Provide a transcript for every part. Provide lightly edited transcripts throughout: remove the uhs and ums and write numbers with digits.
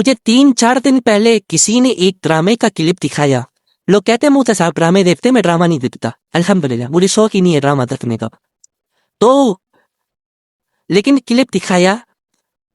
मुझे 3-4 दिन पहले किसी ने एक ड्रामे का क्लिप दिखाया। लोग कहते हैं मुझे साहब ड्रामे देखते, मैं ड्रामा नहीं देखता। अल्हम्दुलिल्लाह मुझे शौक ही नहीं है ड्रामा देखने का। तो लेकिन क्लिप दिखाया,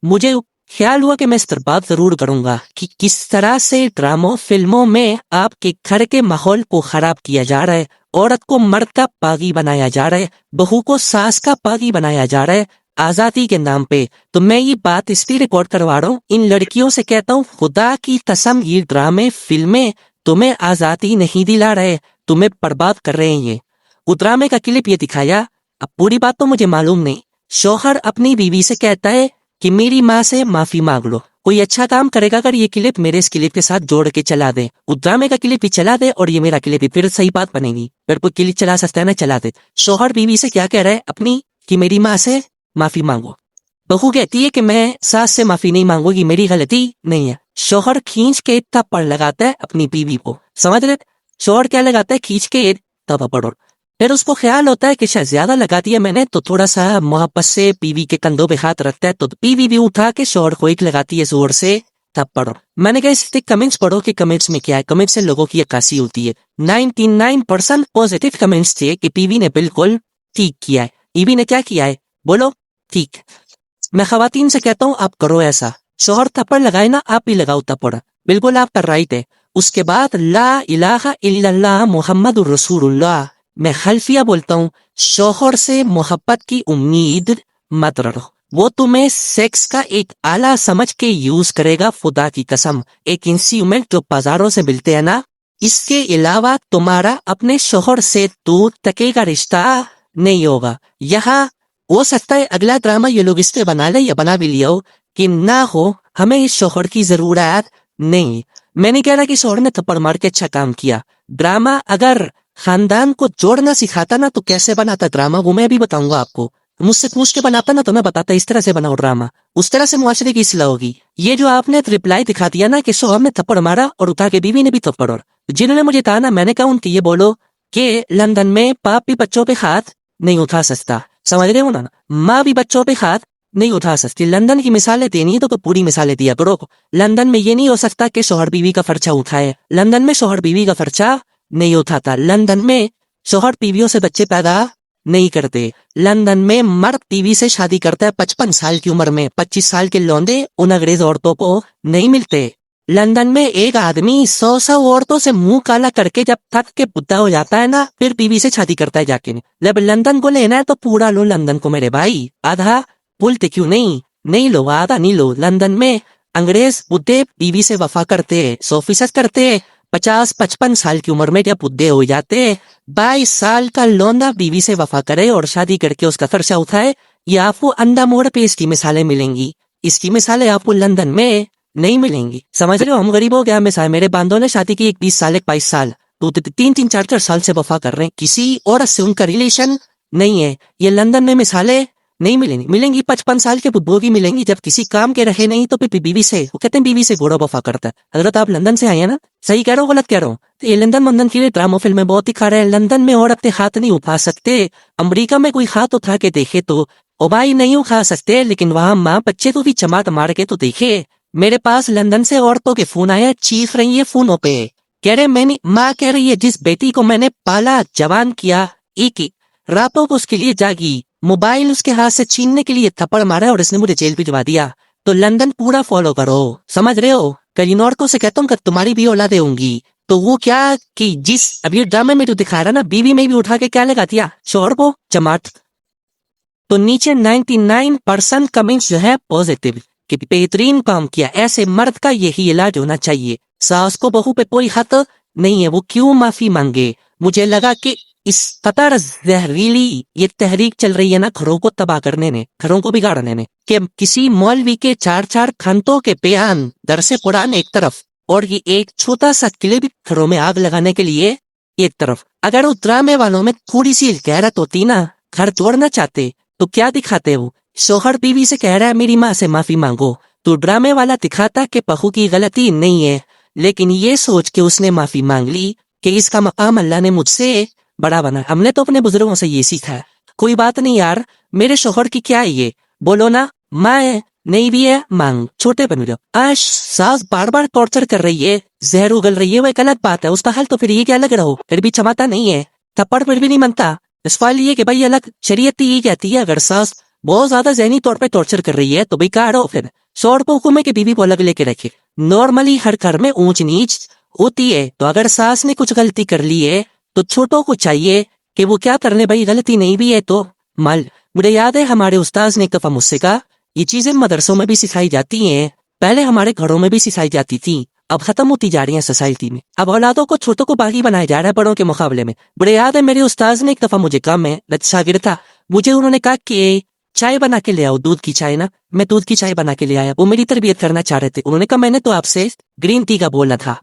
मुझे ख्याल हुआ कि मैं इस पर बात जरूर करूंगा कि किस तरह से ड्रामों फिल्मों में आपके घर के माहौल को खराब किया जा रहा है, औरत को मर्द का बागी बनाया जा रहा है, बहू को सास का बागी बनाया जा रहा है आजादी के नाम पे। तो मैं ये बात इसलिए रिकॉर्ड करवा रहा हूँ, इन लड़कियों से कहता हूँ खुदा की कसम ये ड्रामे फिल्में तुम्हें आजादी नहीं दिला रहे, तुम्हें बर्बाद कर रहे हैं। ये वो ड्रामे का क्लिप ये दिखाया, अब पूरी बात तो मुझे मालूम नहीं। शौहर अपनी बीवी से कहता है कि मेरी माँ से माफी मांग लो, कोई अच्छा काम करेगा अगर ये क्लिप मेरे इस क्लिप के साथ जोड़ के चला दे, उस ड्रामे का क्लिप भी चला दे और ये मेरा क्लिप भी, फिर सही बात बनेगी। फिर कोई क्लिप चला सकता है ना, चला दे। शौहर बीवी से क्या कह रहा है अपनी, कि मेरी माँ से माफी मांगो। बहू कहती है कि मैं सास से माफी नहीं मांगूंगी, मेरी गलती नहीं है। शौहर खींच के थप्पड़ लगाता है अपनी बीवी को, समझ रहे? शौहर क्या लगाता है, खींच के थप्पड़। फिर उसको ख्याल होता है कि शायद ज्यादा लगा दिया मैंने, तो थोड़ा सा मोहब्बत से बीवी के कंधों पे हाथ रखता है, तो बीवी भी उठा के शौहर को एक लगाती है जोर से थप्पड़। मैंने कहा इसके कमेंट्स पढ़ो कि कमेंट्स में क्या है। कमेंट्स से लोगों की अक्कासी होती है। 99% पॉजिटिव कमेंट्स थे कि बीवी ने बिल्कुल ठीक किया है। बीवी ने क्या किया है, बोलो ठीक। मैं खवातीन से कहता हूँ आप करो ऐसा, शौहर थप्पड़ लगाए ना, आप भी लगाओ थप्पड़, बिल्कुल आपका राइट है। उसके बाद ला इलाहा इल्लल्लाह मुहम्मदुर रसूलुल्लाह, मैं खल्फिया बोलता हूँ, शौहर से मोहब्बत की उम्मीद मत रखो, वो तुम्हें सेक्स का एक आला समझ के यूज करेगा। खुदा की कसम, एक इंस्ट्रूमेंट जो बाजारों से मिलते हैं ना, इसके अलावा तुम्हारा अपने शौहर से दूर तकेगा रिश्ता नहीं होगा। यहाँ हो सकता है अगला ड्रामा ये लोग इससे बना ले या बना भी लिया हो कि ना हो, हमें इस शौहर की जरूरत नहीं। मैं नहीं कह रहा कि शौहर ने थप्पड़ मार के अच्छा काम किया। ड्रामा अगर खानदान को जोड़ना सिखाता ना, तो कैसे बनाता ड्रामा वो मैं भी बताऊंगा आपको। मुझसे पूछ के बनाता ना, तो मैं बताता इस तरह से बनाओ ड्रामा, उस तरह से मुआशरे की इस्लाह होगी। ये जो आपने रिप्लाई दिखा दिया ना कि शौहर ने थप्पड़ मारा और उठा के बीवी ने भी थप्पड़, और जिन्होंने मुझे कहा ना, मैंने कहा उनकी ये बोलो कि लंदन में बाप भी बच्चों पे हाथ नहीं उठा सकता, समझ रहे हो ना, माँ भी बच्चों पे हाथ नहीं उठा सकती। लंदन की मिसालें देनी है तो पूरी मिसालें दिया करो। लंदन में ये नहीं हो सकता कि शौहर बीवी का खर्चा उठाए, लंदन में शौहर बीवी का खर्चा नहीं उठाता। लंदन में शौहर बीवियों से बच्चे पैदा नहीं करते। लंदन में मर्द बीवी से शादी करता है 55 साल की उम्र में। 25 साल के लौंडे उन अंग्रेज औरतों को नहीं मिलते। लंदन में एक आदमी 100 औरतों से मुंह काला करके जब थक के बुद्धा हो जाता है ना, फिर बीवी से शादी करता है जाके। जब लंदन को लेना है तो पूरा लो लंदन को मेरे भाई, आधा बोलते क्यों नहीं लो, आधा नहीं लो। लंदन में अंग्रेज बुद्धे बीवी से वफा करते 100% करते। 50-55 साल की उम्र में जब बुद्धे हो जाते, 22 साल का लौंडा बीवी से वफा करे और शादी करके उसका खर्चा उठाए। ये आपको अंडा मोड़ पे इसकी मिसालें मिलेंगी, इसकी मिसालें आपको लंदन में नहीं मिलेंगी। समझ रहे हो, हम गरीब हो गया। मिसाल मेरे बांधों ने शादी की 20 साल 22 साल, तो 3-4 साल से वफा कर रहे हैं, किसी औरत से उनका रिलेशन नहीं है। ये लंदन में मिसालें नहीं मिलेंगी 55 साल के बुद्धों की मिलेंगी, जब किसी काम के रहे नहीं तो फिर बीवी से, वो कहते हैं बीवी से घोड़ा वफा करता है। हजरत आप लंदन से आए हैं ना, सही कह रहा हूँ गलत कह रहा हूँ? तो ये लंदन के लिए ड्रामा फिल्में बहुत ही खा रहे हैं। लंदन में और अपने हाथ नहीं उठा सकते। अमरीका में कोई हाथ उठा के देखे तो ओ भाई नहीं उठा सकते, लेकिन वहां माँ बच्चे को भी चमाट मार के तो देखे। मेरे पास लंदन से औरतों के फोन आया, चीख रही है फोनों पे, कह रहे मैंने, माँ कह रही है जिस बेटी को मैंने पाला जवान किया, एक रातों को उसके लिए जागी, मोबाइल उसके हाथ से छीनने के लिए थप्पड़ मारा और इसने मुझे जेल भिजवा दिया। तो लंदन पूरा फॉलो करो, समझ रहे हो? कई औरतों से कहता हूँ कि तुम्हारी भी औलादे होंगी, तो वो क्या कि जिस अभी ड्रामे में जो दिखा रहा ना, बीवी में भी उठा के क्या लगा दिया, शौहर को चमाट। तो नीचे 99% कमेंट्स जो है पॉजिटिव कि बेहतरीन काम किया, ऐसे मर्द का यही इलाज होना चाहिए। सास को बहू पे कोई हक नहीं है, वो क्यों माफी मांगे? मुझे लगा कि इस कतर जहरीली ये तहरीक चल रही है ना घरों को तबाह करने ने, घरों को बिगाड़ने ने, कि किसी मौलवी के 4-4 खंतों के बयान दरसे कुरान एक तरफ और ये एक छोटा सा क्लिप घरों में आग लगाने के लिए एक तरफ। अगर उस ड्रामे वालों में थोड़ी सी गैरत होती ना, घर तोड़ना चाहते, तो क्या दिखाते हो? शौहर बीवी से कह रहा है मेरी माँ से माफी मांगो, तो ड्रामे वाला दिखाता कि बहू की गलती नहीं है, लेकिन ये सोच के उसने माफी मांग ली कि इसका मकाम अल्लाह ने मुझसे बड़ा बना। हमने तो अपने बुजुर्गों से ये सीखा है। कोई बात नहीं यार, मेरे शौहर की क्या है ये, बोलो ना, मैं नहीं भी है मांग छोटे बन जाओ। आज सास बार बार टॉर्चर कर रही है, जहर उगल रही है, वह गलत बात है। उसका हल तो फिर ये क्या लग रहा हो, फिर भी क्षमाता नहीं है, थप्पड़ फिर भी नहीं मनता। इस फाइल ये कि भाई अलग शरीयत ये कहती है अगर सास बहुत ज्यादा जहनी तौर पे टॉर्चर कर रही है तो बेकार हो, फिर 100 रुपये हुक्म है कि बीवी को अलग लेके रखे। नॉर्मली हर घर में ऊंच नीच होती है, तो अगर सास ने कुछ गलती कर ली है तो छोटों को चाहिए कि वो क्या करने, भाई गलती नहीं भी है तो मल। मुझे याद है हमारे उस्ताद ने एक दफा मुझसे कहा, ये चीजें मदरसों में भी सिखाई जाती हैं, पहले हमारे घरों में भी सिखाई जाती थी, अब खत्म होती जा रही है सोसाइटी में। अब औलादों को छोटों को बागी बनाया जा रहा है बड़ों के मुकाबले में। मुझे याद है मेरे उस्ताद ने एक दफा मुझे कहा, मैं शागिर्द था, मुझे उन्होंने कहा कि चाय बना के ले आओ, दूध की चाय ना। मैं दूध की चाय बना के ले आया, वो मेरी तरबियत करना चाह रहे थे। उन्होंने कहा मैंने तो आपसे ग्रीन टी का बोलना था,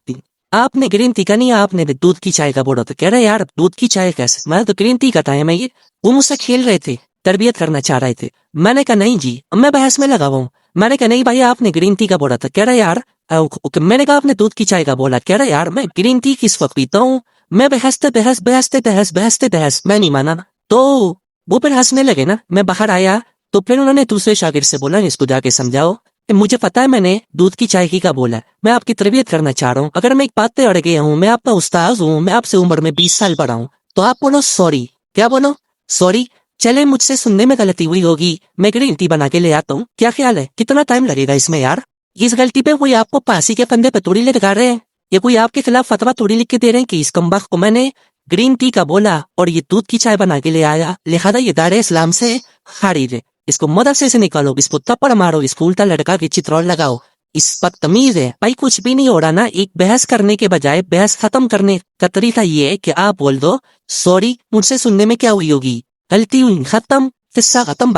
आपने ग्रीन टी का नहीं, आपने दूध की चाय का बोला। तो कह रहे यार दूध की चाय कैसे, मैं तो ग्रीन टी का टाइम है ये। वो मुझसे खेल रहे थे, तरबियत करना चाह रहे थे। मैंने कहा नहीं जी, मैं बहस में लगा हुआ हूँ। मैंने कहा नहीं भाई आपने ग्रीन टी का बोला था। कह रहा यार मैंने कहा आपने दूध की चाय का बोला। कह रहा यार मैं ग्रीन टी किस वक्त पीता हूँ, मैं बहसते बहस मैं नहीं माना ना। तो वो फिर हंसने लगे ना। मैं बाहर आया तो फिर उन्होंने दूसरे शागिर्द से बोला इसको जाके समझाओ, मुझे पता है मैंने दूध की चाय की का बोला है, मैं आपकी तरबियत करना चाह रहा हूँ। अगर मैं एक बात पे अड़ गया हूँ, मैं आपका उस्ताद हूँ, मैं आपसे उम्र में 20 साल बड़ा हूँ, तो आप बोलो सॉरी। क्या बोलो? सॉरी। चले मुझसे सुनने में गलती हुई होगी, मैं ग्रीन टी बना के ले आता हूँ। क्या ख्याल है कितना टाइम लगेगा इसमें यार? इस गलती पे कोई आपको फांसी के फंदे पे थोड़ी लगा रहे हैं, या कोई आपके खिलाफ फतवा थोड़ी लिख के दे रहे हैं कि इस कमबख्त को मैंने ग्रीन टी का बोला और ये दूध की चाय बना के ले आया, लिहाजा ये दायरे इस्लाम से खारिज है, इसको मदरसे से निकालो, इसको थप्पड़ मारो, इस फूलता लड़का की चित्रौल लगाओ, इस बदतमीज है। भाई कुछ भी नहीं हो रहा ना। एक बहस करने के बजाय बहस खत्म करने का तरीका ये है कि आप बोल दो सॉरी, मुझसे सुनने में क्या हुई होगी, गलती हुई, खत्म, किस्सा खत्म।